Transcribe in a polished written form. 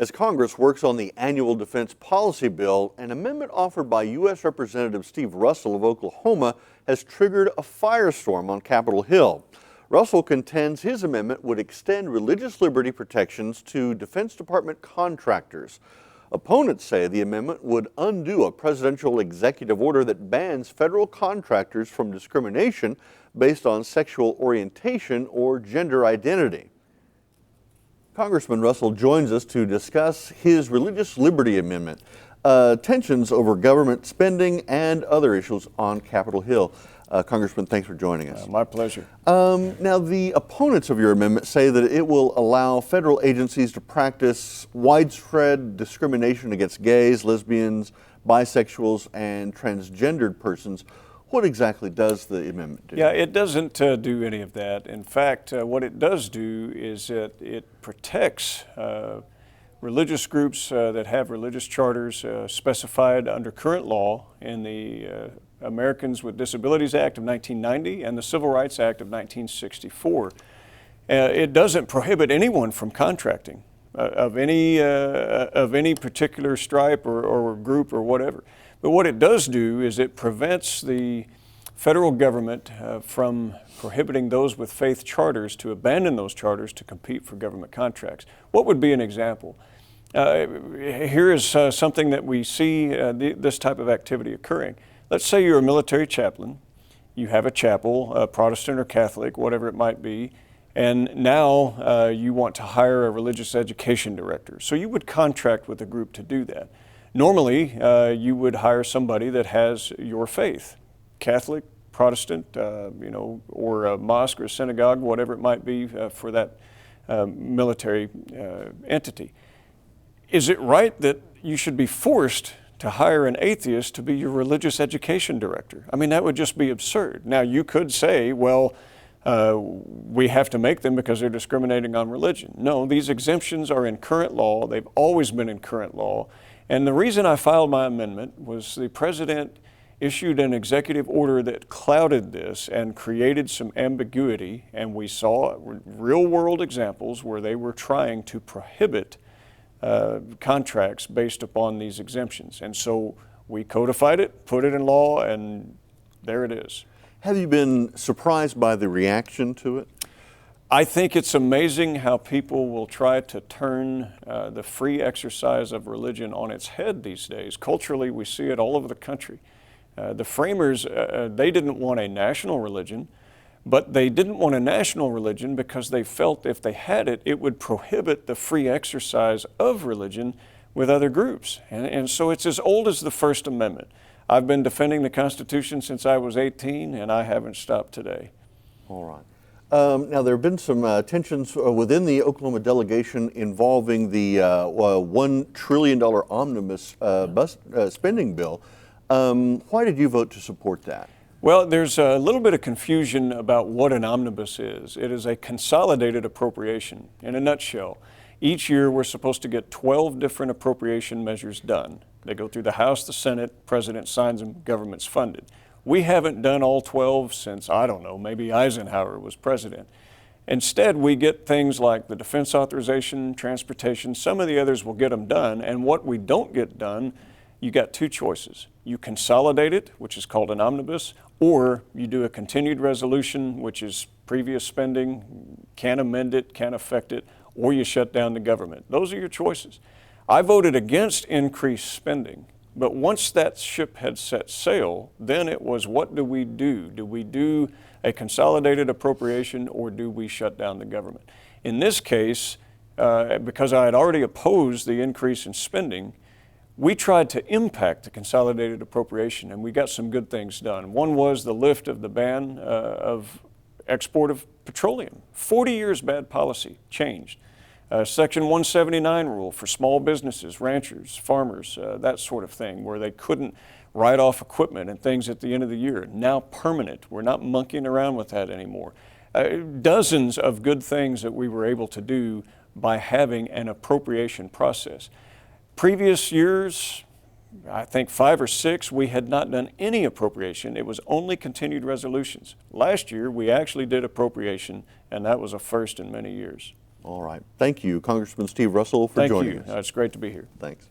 As Congress works on the annual defense policy bill, an amendment offered by U.S. Representative Steve Russell of Oklahoma has triggered a firestorm on Capitol Hill. Russell contends his amendment would extend religious liberty protections to Defense Department contractors. Opponents say the amendment would undo a presidential executive order that bans federal contractors from discrimination based on sexual orientation or gender identity. Congressman Russell joins us to discuss his religious liberty amendment, tensions over government spending, and other issues on Capitol Hill. Congressman, thanks for joining us. My pleasure. Now, the opponents of your amendment say that it will allow federal agencies to practice widespread discrimination against gays, lesbians, bisexuals, and transgendered persons. What exactly does the amendment do? Yeah, it doesn't do any of that. In fact, what it does do is that it protects religious groups that have religious charters specified under current law in the Americans with Disabilities Act of 1990 and the Civil Rights Act of 1964. It doesn't prohibit anyone from contracting of any particular stripe or group or whatever. But what it does do is it prevents the federal government from prohibiting those with faith charters to abandon those charters to compete for government contracts. What would be an example? Here is something that we see this type of activity occurring. Let's say you're a military chaplain, you have a chapel, Protestant or Catholic, whatever it might be, and now you want to hire a religious education director. So you would contract with a group to do that. Normally, you would hire somebody that has your faith, Catholic, Protestant, or a mosque or a synagogue, whatever it might be for that military entity. Is it right that you should be forced to hire an atheist to be your religious education director? I mean, that would just be absurd. Now, you could say, well, we have to make them because they're discriminating on religion. No, these exemptions are in current law. They've always been in current law. And the reason I filed my amendment was the president issued an executive order that clouded this and created some ambiguity, and we saw real-world examples where they were trying to prohibit contracts based upon these exemptions. And so we codified it, put it in law, and there it is. Have you been surprised by the reaction to it? I think it's amazing how people will try to turn the free exercise of religion on its head these days. Culturally, we see it all over the country. The framers, they didn't want a national religion, but they didn't want a national religion because they felt if they had it, it would prohibit the free exercise of religion with other groups. And so it's as old as the First Amendment. I've been defending the Constitution since I was 18, and I haven't stopped today. All right. Now, there have been some tensions within the Oklahoma delegation involving the $1 trillion omnibus spending bill. Why did you vote to support that? Well, there's a little bit of confusion about what an omnibus is. It is a consolidated appropriation. In a nutshell, each year we're supposed to get 12 different appropriation measures done. They go through the House, the Senate, President signs them, government's funded. We haven't done all 12 since, I don't know, maybe Eisenhower was president. Instead, we get things like the defense authorization, transportation, some of the others will get them done, and what we don't get done, you got two choices. You consolidate it, which is called an omnibus, or you do a continued resolution, which is previous spending, can't amend it, can't affect it, or you shut down the government. Those are your choices. I voted against increased spending, but once that ship had set sail, then it was, what do we do? Do we do a consolidated appropriation, or do we shut down the government? In this case, because I had already opposed the increase in spending, we tried to impact the consolidated appropriation, and we got some good things done. One was the lift of the ban of export of petroleum. 40 years bad policy changed. Section 179 rule for small businesses, ranchers, farmers, that sort of thing, where they couldn't write off equipment and things at the end of the year. Now permanent. We're not monkeying around with that anymore. Dozens of good things that we were able to do by having an appropriation process. Previous years, I think 5 or 6, we had not done any appropriation. It was only continued resolutions. Last year, we actually did appropriation, and that was a first in many years. All right. Thank you, Congressman Steve Russell, for Thank joining you. us. It's great to be here. Thanks.